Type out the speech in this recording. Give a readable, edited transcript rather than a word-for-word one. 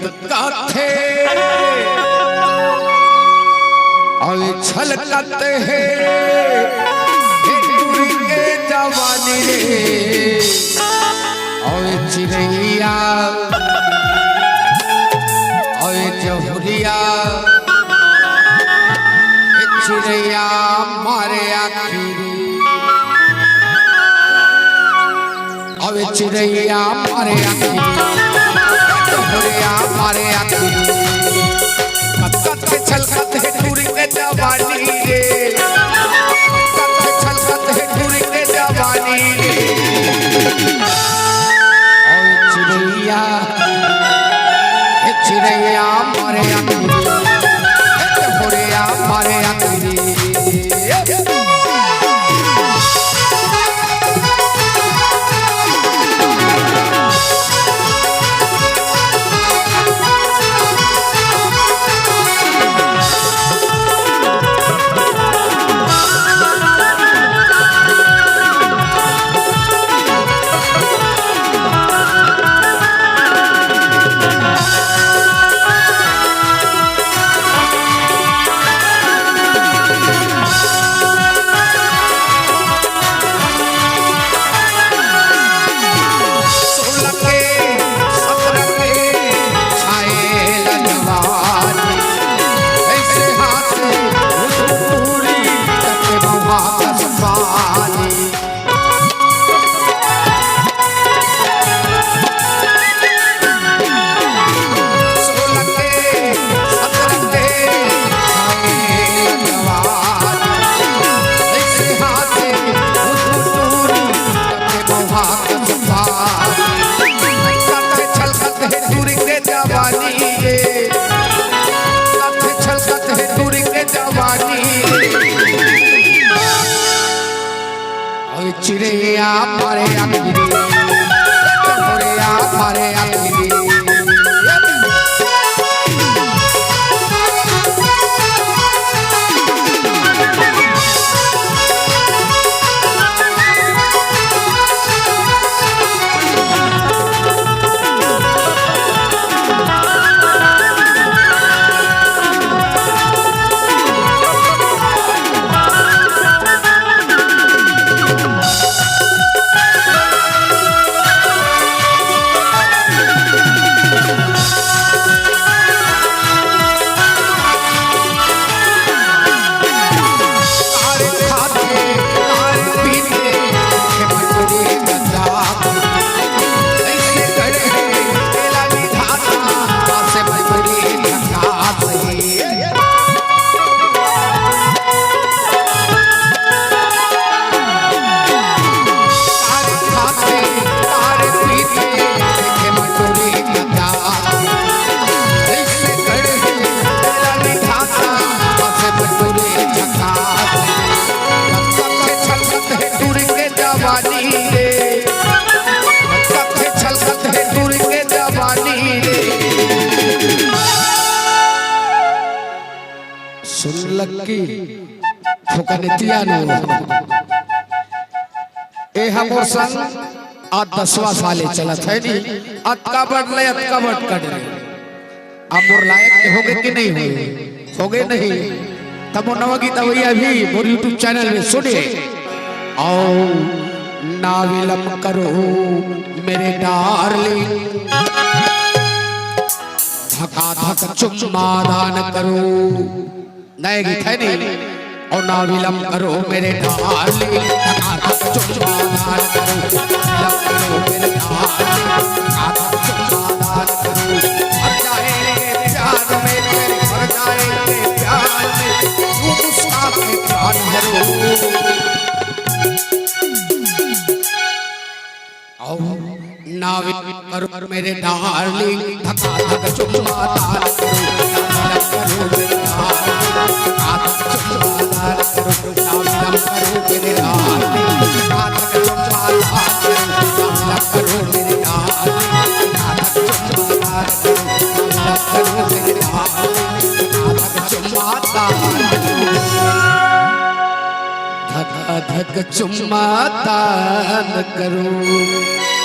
काथे और छलकत है के जवानी रे और चिड़ैया और जहुरिया चिड़ैया मारे आखिरी और चिड़ैया मारे आखिरी जहुरिया मारे आखिरी कत्त छलकत है टूरी के जवानी रे कत्त छलकत है टूरी के जवानी रे और चिड़ैया मारे आखिरी जहुरिया मारे आखिरी चिड़ैया मारे आखिरी जहुरिया मारे आखिरी लक्की फुकनितिया नो ए हमर संग आज 10वां साले चलत है नी अतका बढ़ले अतका बढ़ कर हमर लायक होगे कि नहीं होगे नहीं तब नवा गीत भैया भी मोर YouTube चैनल में सुने आओ ना विलंब करो मेरे डार्लिंग धका धक चुम्मा दान करो नए गीत है नहीं और ना विलंब करो मेरे डार्लिंग धका धक चुम्मा दान करो विलंब करो मेरे डार्लिंग धका धक चुम्मा दान करो मर जाए प्यार में तेरे मर जाए प्यार में तू मुस्कान प्राण भरो ना विलंब करो मेरे डार्लिंग धका धक चुम्मा दान करो मेरे धक चुम्मा दान करो